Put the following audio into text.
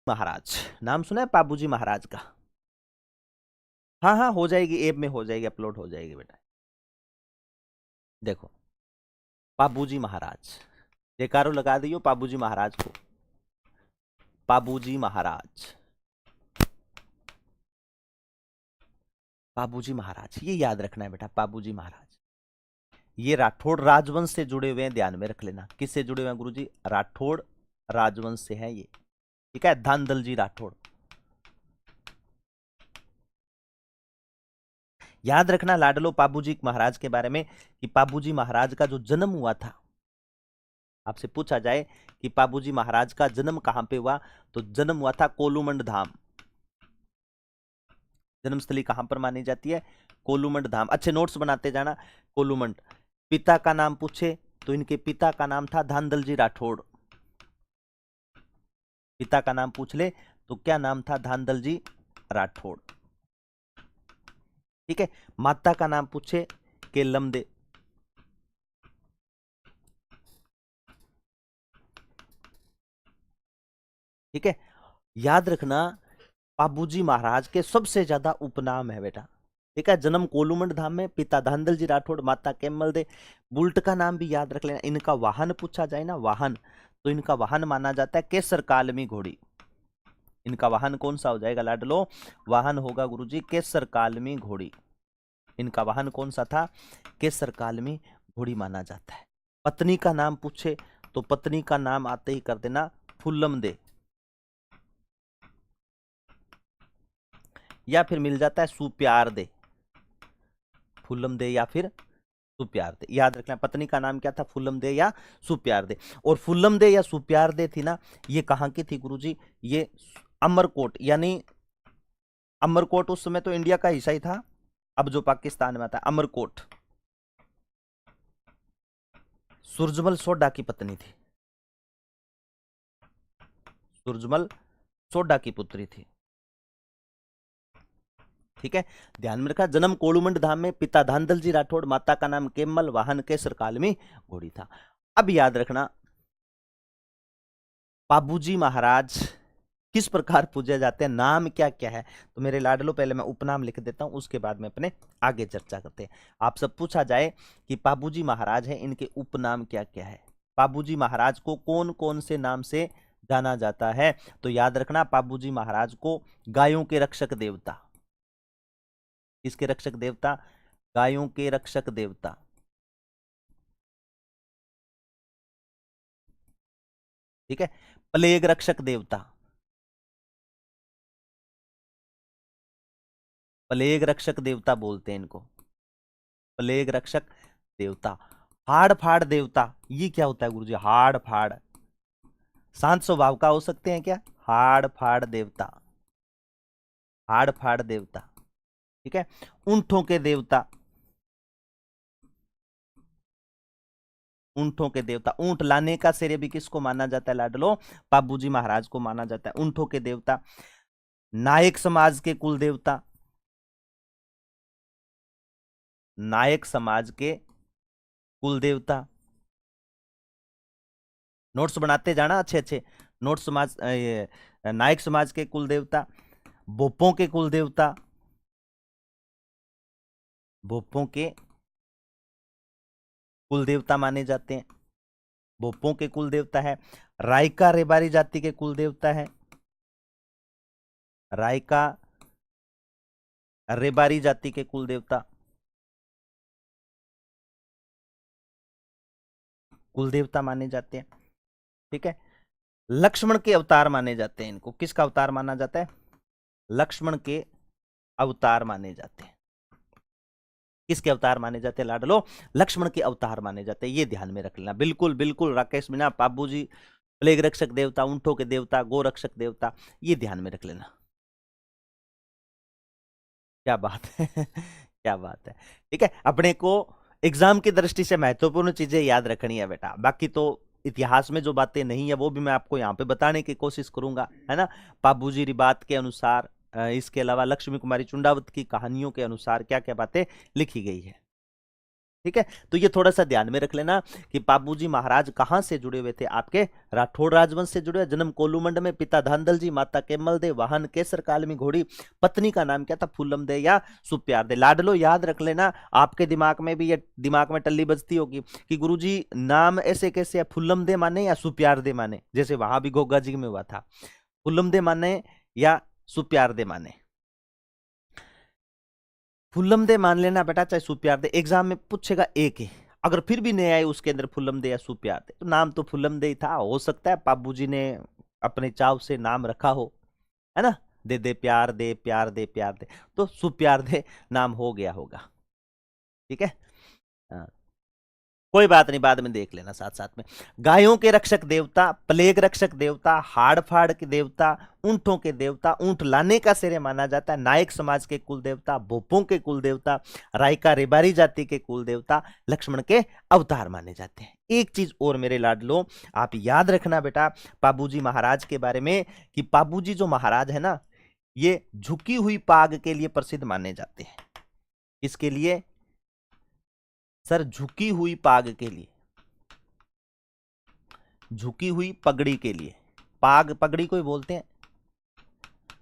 महाराज, नाम सुना है पाबूजी महाराज का? हाँ हाँ, हो जाएगी, ऐप में हो जाएगी, अपलोड हो जाएगी बेटा। देखो, पाबूजी महाराज, जयकारो लगा दियो पाबूजी महाराज को। पाबूजी महाराज, पाबूजी महाराज, ये याद रखना है बेटा, पाबूजी महाराज। ये राठौड़ राजवंश से जुड़े हुए हैं, ध्यान में रख लेना। किससे जुड़े हुए हैं गुरुजी? राठौड़ राजवंश से है ये, ठीक है। धांधल जी राठौड़, याद रखना लाडलो पाबूजी महाराज के बारे में कि पाबूजी महाराज का जो जन्म हुआ था, आपसे पूछा जाए कि पाबूजी महाराज का जन्म कहां पे हुआ, तो जन्म हुआ था कोलूमंड धाम। जन्मस्थली कहां पर मानी जाती है? कोलूमंड धाम। अच्छे नोट्स बनाते जाना। कोलूमंड। पिता का नाम पूछे तो इनके पिता का नाम था धांधल जी राठौड़। पिता का नाम पूछ ले तो क्या नाम था? धांधल जी राठौड़, ठीक है। माता का नाम पूछे के लमदे, ठीक है। याद रखना पाबूजी महाराज के सबसे ज्यादा उपनाम है बेटा, ठीक है। जन्म कोलूमंड धाम में, पिता धांधल जी राठौड़, माता केम्मल दे। बुल्ट का नाम भी याद रख लेना। इनका वाहन पूछा जाए ना, वाहन, तो इनका वाहन माना जाता है केसर कालमी घोड़ी। इनका वाहन कौन सा हो जाएगा लाडलो? वाहन होगा गुरुजी केसर कालमी घोड़ी। इनका वाहन कौन सा था? केसर कालमी घोड़ी माना जाता है। पत्नी का नाम पूछे तो पत्नी का नाम आते ही कर देना फुल्लम दे, या फिर मिल जाता है सुप्यार दे। फुल्लम दे या फिर सुप्यार दे, याद रखना। पत्नी का नाम क्या था? फुल्लम दे या सुप्यार दे। और फुल्लम दे या सुप्यार दे थी ना, ये कहां की थी गुरुजी? ये अमरकोट, यानी अमरकोट उस समय तो इंडिया का हिस्सा ही था, अब जो पाकिस्तान में था। अमरकोट सूरजमल सोडा की पत्नी थी, सूरजमल सोडा की पुत्री थी, ठीक है। ध्यान में रखा। जन्म कोलूमंड धाम में, पिता धांधल जी राठौड़, माता का नाम केम्मल, वाहन केसर कालमी घोड़ी था। अब याद रखना पाबूजी महाराज किस प्रकार पूजे जाते हैं, नाम क्या क्या है। तो मेरे लाडलो पहले मैं उपनाम लिख देता हूं, उसके बाद में अपने आगे चर्चा करते हैं। आप सब पूछा जाए कि पाबूजी महाराज हैं, इनके उपनाम क्या क्या है, पाबूजी महाराज को कौन कौन से नाम से जाना जाता है, तो याद रखना पाबूजी महाराज को गायों के रक्षक देवता। किसके रक्षक देवता? गायों के रक्षक देवता, ठीक है। प्लेग रक्षक देवता, प्लेग रक्षक देवता बोलते हैं इनको, प्लेग रक्षक देवता। हाड़ फाड़ देवता, ये क्या होता है गुरुजी? हाड़ फाड़, शांत स्वभाव का हो सकते हैं क्या? हाड़ फाड़ देवता, हाड़ फाड़ देवता, ठीक है। ऊंटों के देवता, ऊंटों के देवता। ऊंट लाने का श्रेय भी किसको माना जाता है लाडलो? पाबूजी महाराज को माना जाता है। ऊंटों के देवता। नायक समाज के कुल देवता, नायक समाज के कुल देवता। नोट्स बनाते जाना अच्छे अच्छे। नोट्स समाज, नायक समाज के कुल देवता। भोपों के कुल देवता, भोपों के कुल देवता माने जाते हैं। भोपों के कुल देवता है। रायका रेबारी जाति के कुल देवता है, रायका रेबारी जाति के कुल देवता, कुल देवता माने जाते हैं, ठीक है। लक्ष्मण के अवतार माने जाते हैं इनको। किसका अवतार माना जाता है? लक्ष्मण के अवतार माने जाते हैं। किसके अवतार माने जाते हैं लाडलो? लक्ष्मण के अवतार माने जाते हैं, ये ध्यान में रख लेना। बिल्कुल बिल्कुल राकेश मीना, पाबूजी, प्लेग रक्षक देवता, ऊंटों के देवता, गो रक्षक देवता, ये ध्यान में रख लेना। क्या बात है क्या बात है, ठीक है। अपने को एग्जाम की दृष्टि से महत्वपूर्ण चीजें याद रखनी है बेटा, बाकी तो इतिहास में जो बातें नहीं है वो भी मैं आपको यहाँ पे बताने की कोशिश करूंगा, है ना। पाबूजी रिबात के अनुसार, इसके अलावा लक्ष्मी कुमारी चुंडावत की कहानियों के अनुसार क्या क्या बातें लिखी गई है। ठीक है, तो ये थोड़ा सा ध्यान में रख लेना कि बाबूजी महाराज कहां से जुड़े हुए थे, आपके राठौड़ राजवंश से जुड़े हुए। जन्म कोलूमंड में, पिता धांधल जी, माता केम्मल दे, वाहन केसर काल में घोड़ी, पत्नी का नाम क्या था, फूलम दे या सुप्यार दे। लाडलो याद रख लेना, आपके दिमाग में भी ये दिमाग में टल्ली बजती होगी कि गुरुजी नाम ऐसे कैसे है, फूलम दे माने या सुप्यार दे माने, जैसे वहां भी गोगा जी में हुआ था, फूलम दे माने या सुप्यार दे माने। फुल्लम दे मान लेना बेटा, चाहे सुप्यार दे, एग्जाम में पूछेगा एक ही, अगर फिर भी नहीं आए उसके अंदर फुल्लम दे या सुप्यार दे, तो नाम तो फुल्लम दे ही था। हो सकता है बाबू जी ने अपने चाव से नाम रखा हो, है ना, दे दे प्यार दे, प्यार दे, प्यार दे, तो सुप्यार दे नाम हो गया होगा। ठीक है, हाँ, कोई बात नहीं, बाद में देख लेना साथ साथ में। गायों के रक्षक देवता, प्लेग रक्षक देवता, हाड़ फाड़ के देवता, ऊंटों के देवता, ऊंट लाने का श्रेय माना जाता है, नायक समाज के कुल देवता, भोपों के कुल देवता, रायका रेबारी जाति के कुल देवता, लक्ष्मण के अवतार माने जाते हैं। एक चीज और मेरे लाडलो आप याद रखना बेटा बाबूजी महाराज के बारे में, कि बाबूजी जो महाराज है ना, ये झुकी हुई पाग के लिए प्रसिद्ध माने जाते हैं। इसके लिए सर, झुकी हुई पाग के लिए, झुकी हुई पगड़ी के लिए, पाग पगड़ी को ही बोलते हैं,